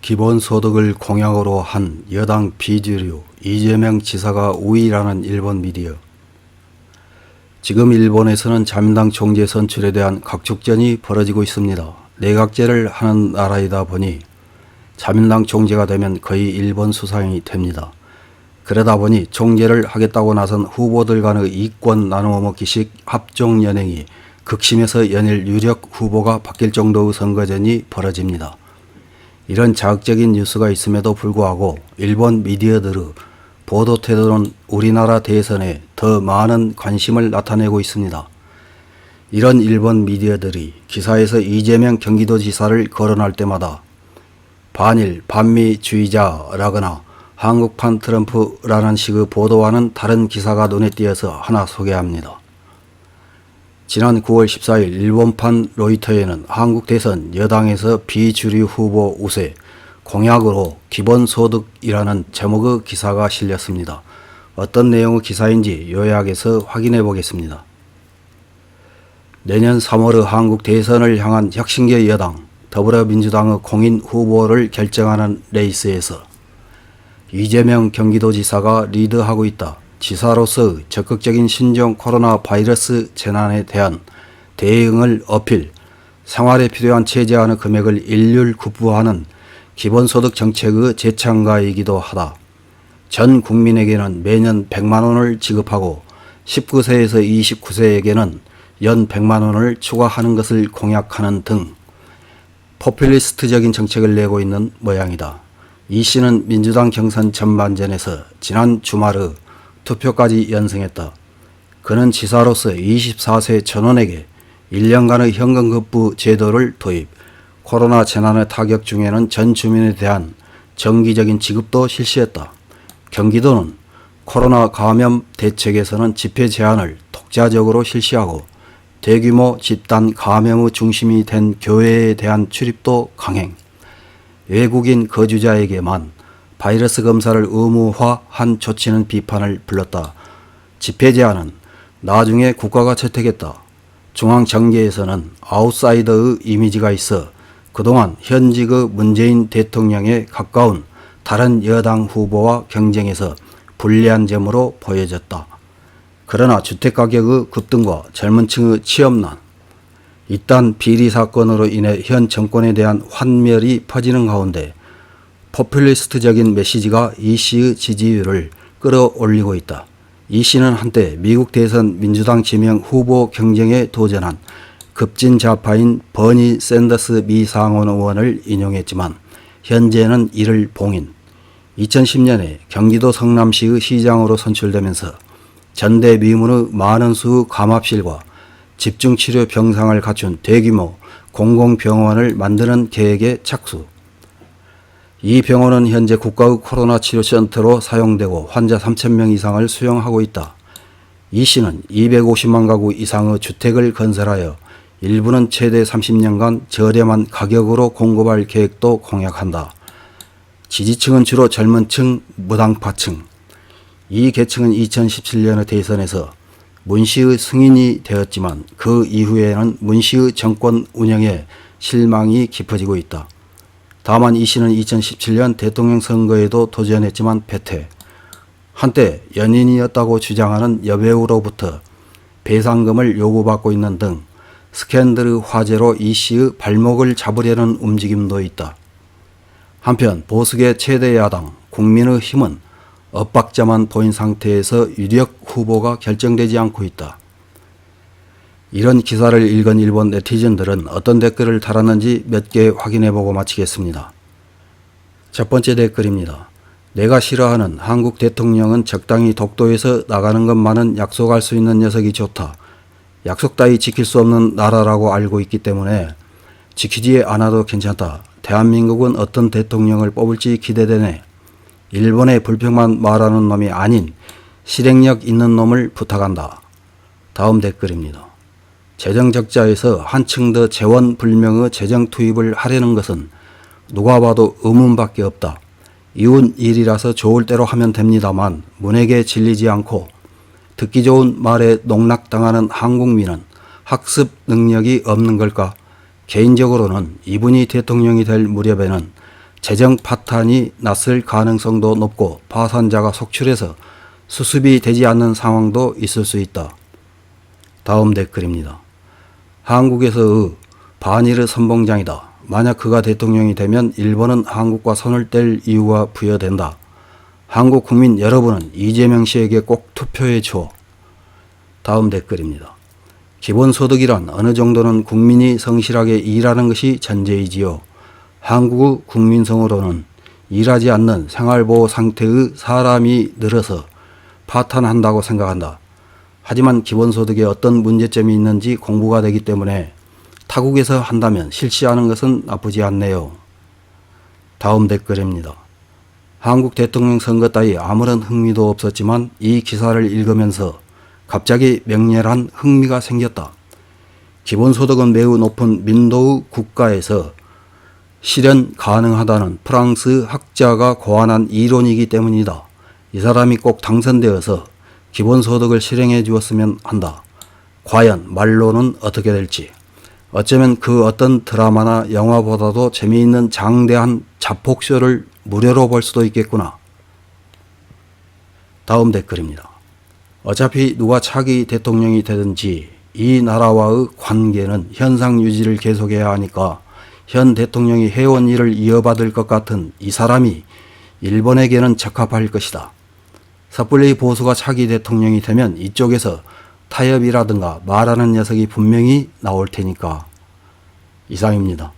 기본소득을 공약으로 한 여당 비주류 이재명 지사가 우위라는 일본 미디어. 지금 일본에서는 자민당 총재 선출에 대한 각축전이 벌어지고 있습니다. 내각제를 하는 나라이다 보니 자민당 총재가 되면 거의 일본 수상이 됩니다. 그러다 보니 총재를 하겠다고 나선 후보들 간의 이권 나누어 먹기식 합종연행이 극심해서 연일 유력 후보가 바뀔 정도의 선거전이 벌어집니다. 이런 자극적인 뉴스가 있음에도 불구하고 일본 미디어들의 보도 태도는 우리나라 대선에 더 많은 관심을 나타내고 있습니다. 이런 일본 미디어들이 기사에서 이재명 경기도지사를 거론할 때마다 반일, 반미주의자라거나 한국판 트럼프라는 식의 보도와는 다른 기사가 눈에 띄어서 하나 소개합니다. 지난 9월 14일 일본판 로이터에는 한국 대선 여당에서 비주류 후보 우세, 공약으로 기본소득이라는 제목의 기사가 실렸습니다. 어떤 내용의 기사인지 요약해서 확인해 보겠습니다. 내년 3월의 한국 대선을 향한 혁신계 여당 더불어민주당의 공인 후보를 결정하는 레이스에서 이재명 경기도지사가 리드하고 있다. 지사로서 적극적인 신종 코로나 바이러스 재난에 대한 대응을 어필, 생활에 필요한 최저한의 금액을 일률 구부하는 기본소득 정책의 재창가이기도 하다. 전 국민에게는 매년 100만원을 지급하고 19세에서 29세에게는 연 100만원을 추가하는 것을 공약하는 등 포퓰리스트적인 정책을 내고 있는 모양이다. 이 씨는 민주당 경선 전반전에서 지난 주말의 투표까지 연승했다. 그는 지사로서 24세 전원에게 1년간의 현금급부 제도를 도입, 코로나 재난의 타격 중에는 전 주민에 대한 정기적인 지급도 실시했다. 경기도는 코로나 감염 대책에서는 집회 제한을 독자적으로 실시하고 대규모 집단 감염의 중심이 된 교회에 대한 출입도 강행, 외국인 거주자에게만 바이러스 검사를 의무화한 조치는 비판을 불렀다. 집회 제한은 나중에 국가가 채택했다. 중앙정계에서는 아웃사이더의 이미지가 있어 그동안 현직의 문재인 대통령에 가까운 다른 여당 후보와 경쟁에서 불리한 점으로 보여졌다. 그러나 주택가격의 급등과 젊은 층의 취업난, 이딴 비리 사건으로 인해 현 정권에 대한 환멸이 퍼지는 가운데 포퓰리스트적인 메시지가 이 씨의 지지율을 끌어올리고 있다. 이 씨는 한때 미국 대선 민주당 지명 후보 경쟁에 도전한 급진 좌파인 버니 샌더스 미 상원 의원을 인용했지만 현재는 이를 봉인. 2010년에 경기도 성남시의 시장으로 선출되면서 전대미문의 많은 수의 감압실과 집중치료 병상을 갖춘 대규모 공공병원을 만드는 계획에 착수. 이 병원은 현재 국가의 코로나 치료센터로 사용되고 환자 3,000명 이상을 수용하고 있다. 이 씨는 250만 가구 이상의 주택을 건설하여 일부는 최대 30년간 저렴한 가격으로 공급할 계획도 공약한다. 지지층은 주로 젊은 층, 무당파층. 이 계층은 2017년의 대선에서 문 씨의 승인이 되었지만 그 이후에는 문 씨의 정권 운영에 실망이 깊어지고 있다. 다만 이 씨는 2017년 대통령 선거에도 도전했지만 패퇴. 한때 연인이었다고 주장하는 여배우로부터 배상금을 요구받고 있는 등 스캔들의 화제로 이 씨의 발목을 잡으려는 움직임도 있다. 한편 보수계 최대 야당 국민의힘은 엇박자만 보인 상태에서 유력 후보가 결정되지 않고 있다. 이런 기사를 읽은 일본 네티즌들은 어떤 댓글을 달았는지 몇 개 확인해보고 마치겠습니다. 첫 번째 댓글입니다. 내가 싫어하는 한국 대통령은 적당히 독도에서 나가는 것만은 약속할 수 있는 녀석이 좋다. 약속 따위 지킬 수 없는 나라라고 알고 있기 때문에 지키지 않아도 괜찮다. 대한민국은 어떤 대통령을 뽑을지 기대되네. 일본의 불평만 말하는 놈이 아닌 실행력 있는 놈을 부탁한다. 다음 댓글입니다. 재정적자에서 한층 더 재원불명의 재정 투입을 하려는 것은 누가 봐도 의문밖에 없다. 이웃 일이라서 좋을 대로 하면 됩니다만 문에게 질리지 않고 듣기 좋은 말에 농락당하는 한국민은 학습 능력이 없는 걸까? 개인적으로는 이분이 대통령이 될 무렵에는 재정 파탄이 났을 가능성도 높고 파산자가 속출해서 수습이 되지 않는 상황도 있을 수 있다. 다음 댓글입니다. 한국에서의 반일의 선봉장이다. 만약 그가 대통령이 되면 일본은 한국과 손을 뗄 이유가 부여된다. 한국 국민 여러분은 이재명 씨에게 꼭 투표해 주오. 다음 댓글입니다. 기본소득이란 어느 정도는 국민이 성실하게 일하는 것이 전제이지요. 한국의 국민성으로는 일하지 않는 생활보호 상태의 사람이 늘어서 파탄한다고 생각한다. 하지만 기본소득에 어떤 문제점이 있는지 공부가 되기 때문에 타국에서 한다면 실시하는 것은 나쁘지 않네요. 다음 댓글입니다. 한국 대통령 선거 따위 아무런 흥미도 없었지만 이 기사를 읽으면서 갑자기 맹렬한 흥미가 생겼다. 기본소득은 매우 높은 민도의 국가에서 실현 가능하다는 프랑스 학자가 고안한 이론이기 때문이다. 이 사람이 꼭 당선되어서 기본소득을 실행해 주었으면 한다. 과연 말로는 어떻게 될지. 어쩌면 그 어떤 드라마나 영화보다도 재미있는 장대한 자폭쇼를 무료로 볼 수도 있겠구나. 다음 댓글입니다. 어차피 누가 차기 대통령이 되든지 이 나라와의 관계는 현상 유지를 계속해야 하니까 현 대통령이 해온 일을 이어받을 것 같은 이 사람이 일본에게는 적합할 것이다. 섣불리 보수가 차기 대통령이 되면 이쪽에서 타협이라든가 말하는 녀석이 분명히 나올 테니까. 이상입니다.